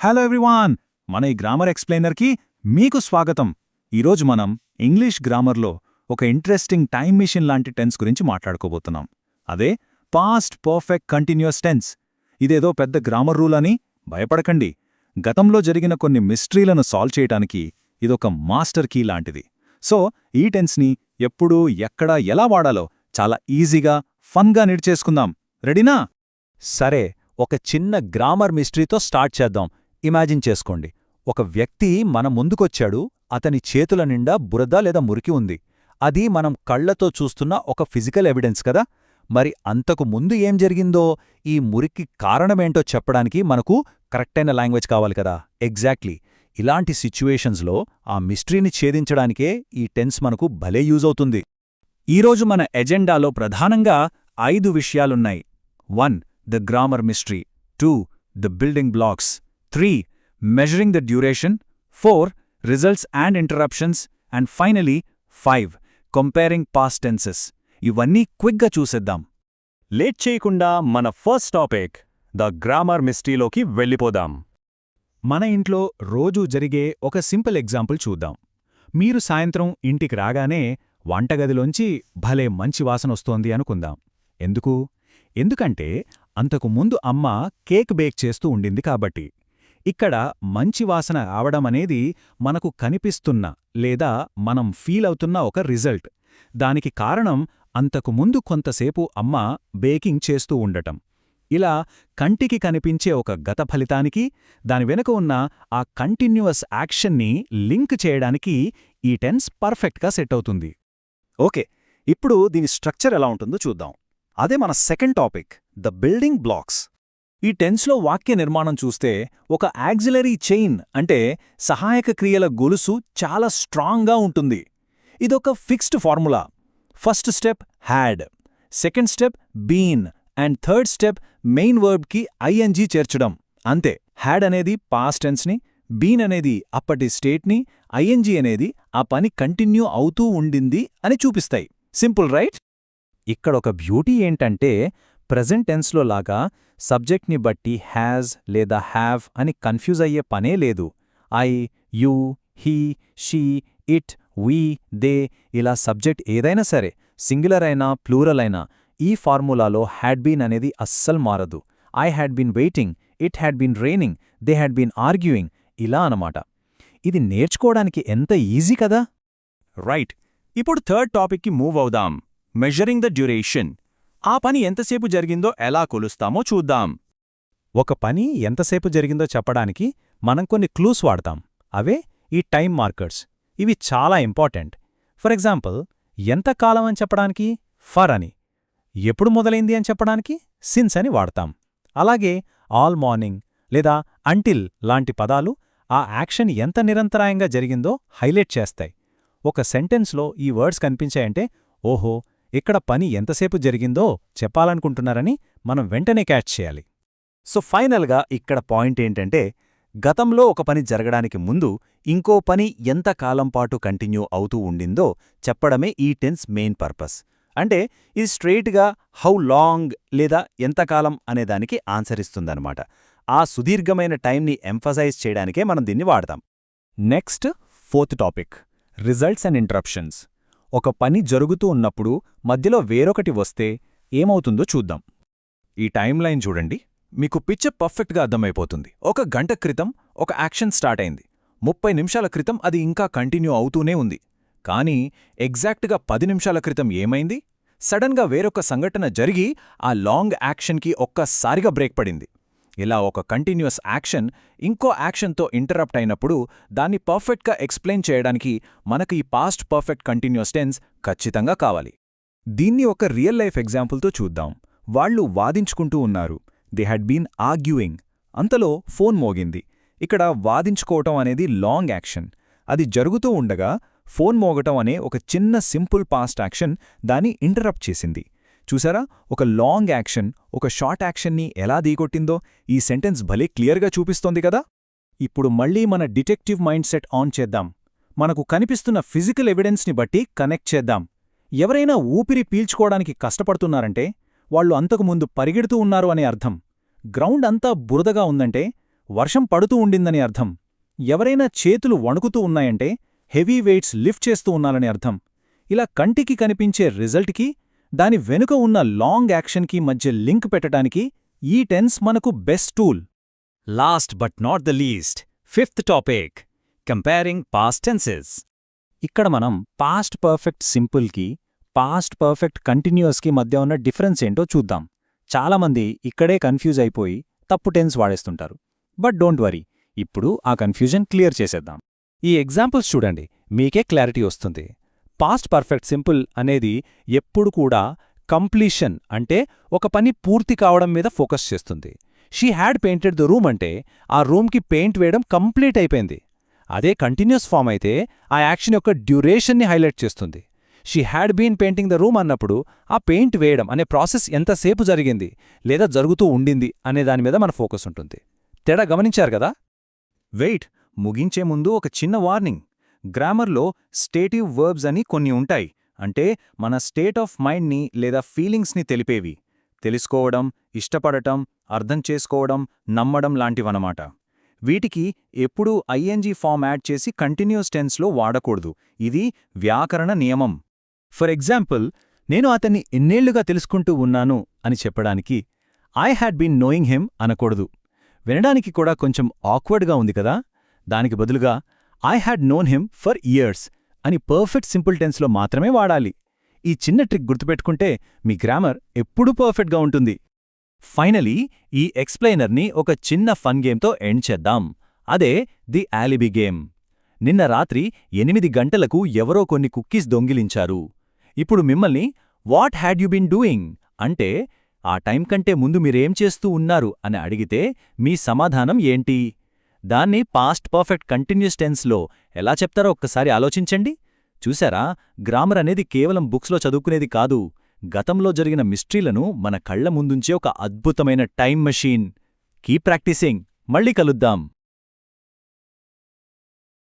Hello everyone, మన ఈ grammar ఎక్స్ప్లెయినర్కి మీకు స్వాగతం. ఈరోజు మనం ఇంగ్లీష్ గ్రామర్లో ఒక ఇంట్రెస్టింగ్ టైమ్ మిషన్ లాంటి టెన్స్ గురించి మాట్లాడుకోబోతున్నాం. అదే పాస్ట్ పర్ఫెక్ట్ కంటిన్యూస్ టెన్స్. ఇదేదో పెద్ద గ్రామర్ రూల్ అని భయపడకండి. గతంలో జరిగిన కొన్ని మిస్టరీలను సాల్వ్ చేయడానికి ఇదొక మాస్టర్ కీ లాంటిది. సో ఈ టెన్స్ని ఎప్పుడు ఎక్కడ ఎలా వాడాలో చాలా ఈజీగా ఫన్గా నేర్చేసుకుందాం. రెడీనా? సరే, ఒక చిన్న గ్రామర్ మిస్టరీతో స్టార్ట్ చేద్దాం. ఇమాజిన్ చేసుకోండి, ఒక వ్యక్తి మన ముందుకొచ్చాడు. అతని చేతుల నిండా బురద లేదా మురికి ఉంది. అది మనం కళ్లతో చూస్తున్న ఒక ఫిజికల్ ఎవిడెన్స్ కదా. మరి అంతకు ముందు ఏం జరిగిందో, ఈ మురికి కారణమేంటో చెప్పడానికి మనకు కరెక్టైన లాంగ్వేజ్ కావాలి కదా. ఎగ్జాక్ట్లీ ఇలాంటి సిచ్యువేషన్స్లో ఆ మిస్టరీని ఛేదించడానికే ఈ టెన్స్ మనకు భలే యూజ్ అవుతుంది. ఈరోజు మన ఎజెండాలో ప్రధానంగా 5 విషయాలున్నాయి. 1. The grammar mystery. 2. The building blocks. 3. measuring the duration. 4. results and interruptions. And finally, 5. comparing past tenses. ఇవన్నీ క్విక్గా చూసేద్దాం. లేట్ చేయకుండా మన ఫస్ట్ టాపిక్ ద గ్రామర్ మిస్టరీలోకి వెళ్ళిపోదాం. మన ఇంట్లో రోజూ జరిగే ఒక సింపుల్ ఎగ్జాంపుల్ చూద్దాం. మీరు సాయంత్రం ఇంటికి రాగానే వంటగదిలోంచి భలే మంచి వాసనొస్తోంది అనుకుందాం. ఎందుకంటే అంతకు ముందు అమ్మ కేక్ బేక్ చేస్తూ ఉండింది కాబట్టి. ఇక్కడ మంచి వాసన రావడమనేది మనకు కనిపిస్తున్న లేదా మనం ఫీల్ అవుతున్న ఒక రిజల్ట్. దానికి కారణం అంతకుముందు కొంతసేపు అమ్మ బేకింగ్ చేస్తూ ఉండటం. ఇలా కంటికి కనిపించే ఒక గత ఫలితానికి దాని వెనుక ఉన్న ఆ కంటిన్యూయస్ యాక్షన్ని లింక్ చేయడానికి ఈ టెన్స్ పర్ఫెక్ట్గా సెట్ అవుతుంది. ఓకే, ఇప్పుడు దీని స్ట్రక్చర్ ఎలా ఉంటుందో చూద్దాం. అదే మన second topic, the building blocks. ఈ టెన్స్లో వాక్య నిర్మాణం చూస్తే ఒక యాక్సిలరీ చైన్ అంటే సహాయక క్రియల గొలుసు చాలా స్ట్రాంగ్గా ఉంటుంది. ఇదొక fixed formula. First step had, second step been and third step main వర్బ్కి ఐఎన్జీ చేర్చడం. అంతే. హ్యాడ్ అనేది పాస్ట్ టెన్స్ని, బీన్ అనేది అప్పటి స్టేట్ని, ఐఎన్జీ అనేది ఆ పని కంటిన్యూ అవుతూ ఉండింది అని చూపిస్తాయి. Simple, right? ఇక్కడొక బ్యూటీ ఏంటంటే ప్రెజెంట్ టెన్స్లో లాగా సబ్జెక్ట్ని బట్టి హ్యాజ్ లేదా హ్యావ్ అని కన్ఫ్యూజ్ అయ్యే పనే లేదు. I, you, he, she, it, we, they ఇలా సబ్జెక్ట్ ఏదైనా సరే, సింగులర్ అయినా ప్లూరల్ అయినా, ఈ ఫార్ములాలో హ్యాడ్ బీన్ అనేది అస్సలు మారదు. I had been waiting, it had been raining, they had been arguing, ఇలా అనమాట. ఇది నేర్చుకోవడానికి ఎంత ఈజీ కదా. రైట్. ఇప్పుడు థర్డ్ టాపిక్కి మూవ్ అవుదాం. Measuring the duration. ఆ పని ఎంతసేపు జరిగిందో ఎలా కొలుస్తామో చూద్దాం. ఒక పని ఎంతసేపు జరిగిందో చెప్పడానికి మనం కొన్ని క్లూస్ వాడతాం. అవే ఈ టైమ్ మార్కర్స్. ఇవి చాలా ఇంపార్టెంట్. ఫర్ ఎగ్జాంపుల్, ఎంతకాలం అని చెప్పడానికి ఫర్ అని, ఎప్పుడు మొదలైంది అని చెప్పడానికి సిన్స్ అని వాడతాం. అలాగే ఆల్ మార్నింగ్ లేదా అంటిల్ లాంటి పదాలు ఆ యాక్షన్ ఎంత నిరంతరాయంగా జరిగిందో హైలైట్ చేస్తాయి. ఒక సెంటెన్స్లో ఈ వర్డ్స్ కనిపించాయంటే ఓహో, ఇక్కడ పని ఎంతసేపు జరిగిందో చెప్పాలనుకుంటున్నారని మనం వెంటనే క్యాచ్ చేయాలి. సో ఫైనల్గా ఇక్కడ పాయింట్ ఏంటంటే, గతంలో ఒక పని జరగడానికి ముందు ఇంకో పని ఎంత కాలంపాటు కంటిన్యూ అవుతూ ఉండిందో చెప్పడమే ఈ టెన్స్ మెయిన్ పర్పస్. అంటే ఇది స్ట్రెయిట్గా హౌ లాంగ్ లేదా ఎంతకాలం అనేదానికి ఆన్సర్ ఇస్తుందన్నమాట. ఆ సుదీర్ఘమైన టైంని ఎంఫసైజ్ చేయడానికే మనం దీన్ని వాడతాం. Next, fourth topic, results and interruptions. ఒక పని జరుగుతూ ఉన్నప్పుడు మధ్యలో వేరొకటి వస్తే ఏమవుతుందో చూద్దాం. ఈ టైమ్ లైన్ చూడండి, మీకు పిక్చర్ పర్ఫెక్ట్గా అర్థమైపోతుంది. 1 గంట క్రితం ఒక యాక్షన్ స్టార్ట్ అయింది. 30 నిమిషాల క్రితం అది ఇంకా కంటిన్యూ అవుతూనే ఉంది. కానీ ఎగ్జాక్ట్గా 10 నిమిషాల క్రితం ఏమైంది? సడన్గా వేరొక సంఘటన జరిగి ఆ లాంగ్ యాక్షన్కి ఒక్కసారిగా బ్రేక్ పడింది. ఇలా ఒక కంటిన్యూస్ యాక్షన్ ఇంకో యాక్షన్తో ఇంటరప్ట్ అయినప్పుడు దాన్ని పర్ఫెక్ట్గా ఎక్స్ప్లెయిన్ చేయడానికి మనకు ఈ పాస్ట్ పర్ఫెక్ట్ కంటిన్యూస్ టెన్స్ ఖచ్చితంగా కావాలి. దీన్ని ఒక రియల్ లైఫ్ ఎగ్జాంపుల్తో చూద్దాం. వాళ్ళు వాదించుకుంటూ ఉన్నారు. They had been arguing. అంతలో ఫోన్ మోగింది. ఇక్కడ వాదించుకోవటం అనేది లాంగ్ యాక్షన్. అది జరుగుతూ ఉండగా ఫోన్ మోగటం అనే ఒక చిన్న సింపుల్ పాస్ట్ యాక్షన్ దాన్ని ఇంటరప్ట్ చేసింది. చూసారా, ఒక లాంగ్ యాక్షన్ ఒక షార్ట్ యాక్షన్ని ఎలా దీకొట్టిందో ఈ సెంటెన్స్ భలే క్లియర్గా చూపిస్తోంది కదా. ఇప్పుడు మళ్లీ మన డిటెక్టివ్ మైండ్ సెట్ ఆన్ చేద్దాం. మనకు కనిపిస్తున్న ఫిజికల్ ఎవిడెన్స్ని బట్టి కనెక్ట్ చేద్దాం. ఎవరైనా ఊపిరి పీల్చుకోవడానికి కష్టపడుతున్నారంటే వాళ్ళు అంతకుముందు పరిగెడుతూ ఉన్నారు అనే అర్థం. గ్రౌండ్ అంతా బురదగా ఉందంటే వర్షం పడుతూ ఉండిందని అర్థం. ఎవరైనా చేతులు వణుకుతూ ఉన్నాయంటే హెవీ వెయిట్స్ లిఫ్ట్ చేస్తూ ఉన్నారని అర్థం. ఇలా కంటికి కనిపించే రిజల్ట్కి దాని వెనుక ఉన్న లాంగ్ యాక్షన్కి మధ్య లింక్ పెట్టడానికి ఈ టెన్స్ మనకు best tool. Last but not the least, fifth topic, comparing past tenses. ఇక్కడ మనం పాస్ట్ పర్ఫెక్ట్ సింపుల్కి, పాస్ట్ పర్ఫెక్ట్ కంటిన్యూయస్కి మధ్య ఉన్న డిఫరెన్స్ ఏంటో చూద్దాం. చాలామంది ఇక్కడే కన్ఫ్యూజ్ అయిపోయి తప్పు టెన్స్ వాడేస్తుంటారు. బట్ డోంట్ వరీ, ఇప్పుడు ఆ కన్ఫ్యూజన్ క్లియర్ చేసేద్దాం. ఈ ఎగ్జాంపుల్స్ చూడండి, మీకే క్లారిటీ వస్తుంది. పాస్ట్ పర్ఫెక్ట్ సింపుల్ అనేది ఎప్పుడు కూడా కంప్లీషన్ అంటే ఒక పని పూర్తి కావడం మీద ఫోకస్ చేస్తుంది. She had painted the room అంటే ఆ రూమ్కి పెయింట్ వేయడం కంప్లీట్ అయిపోయింది. అదే కంటిన్యూస్ ఫామ్ అయితే ఆ యాక్షన్ యొక్క డ్యూరేషన్ని హైలైట్ చేస్తుంది. She had been painting the room అన్నప్పుడు ఆ పెయింట్ వేయడం అనే ప్రాసెస్ ఎంతసేపు జరిగింది లేదా జరుగుతూ ఉండింది అనే దాని మీద మన ఫోకస్ ఉంటుంది. తేడా గమనించారు కదా? వెయిట్, ముగించే ముందు ఒక చిన్న వార్నింగ్. గ్రామర్లో స్టేటివ్ వర్బ్స్ అని కొన్ని ఉంటాయి. అంటే మన స్టేట్ ఆఫ్ మైండ్ని లేదా ఫీలింగ్స్ని తెలిపేవి. తెలుసుకోవడం, ఇష్టపడటం, అర్థం చేసుకోవడం, నమ్మడం లాంటివన్నమాట. వీటికి ఎప్పుడూ ఐఎన్జీ ఫామ్ యాడ్ చేసి కంటిన్యూస్ టెన్స్లో వాడకూడదు. ఇది వ్యాకరణ నియమం. ఫర్ ఎగ్జాంపుల్, నేను అతన్ని ఎన్నేళ్లుగా తెలుసుకుంటూ ఉన్నాను అని చెప్పడానికి I had been knowing him అనకూడదు. వినడానికి కూడా కొంచెం ఆక్వర్డ్గా ఉంది కదా? దానికి బదులుగా I had known him for years అని పర్ఫెక్ట్ సింపుల్ టెన్స్లో మాత్రమే వాడాలి. ఈ చిన్న ట్రిక్ గుర్తుపెట్టుకుంటే మీ గ్రామర్ ఎప్పుడూ పర్ఫెక్ట్గా ఉంటుంది. ఫైనలీ, ఈ ఎక్స్ప్లెయినర్ని ఒక చిన్న ఫన్ గేమ్తో ఎండ్ చేద్దాం. అదే ది ఆలిబీ గేమ్. నిన్న రాత్రి 8 గంటలకు ఎవరో కొన్ని కుక్కీస్ దొంగిలించారు. ఇప్పుడు మిమ్మల్ని what had you been doing అంటే ఆ టైం కంటే ముందు మీరేం చేస్తూ ఉన్నారు అని అడిగితే మీ సమాధానం ఏంటి? దాన్ని పాస్ట్ పర్ఫెక్ట్ కంటిన్యూస్ టెన్స్లో ఎలా చెప్తారో ఒక్కసారి ఆలోచించండి. చూశారా, గ్రామర్ అనేది కేవలం బుక్స్లో చదువుకునేది కాదు. గతంలో జరిగిన మిస్టరీలను మన కళ్ల ముందుంచే ఒక అద్భుతమైన టైం మెషీన్. Keep practising. మళ్ళీ కలుద్దాం.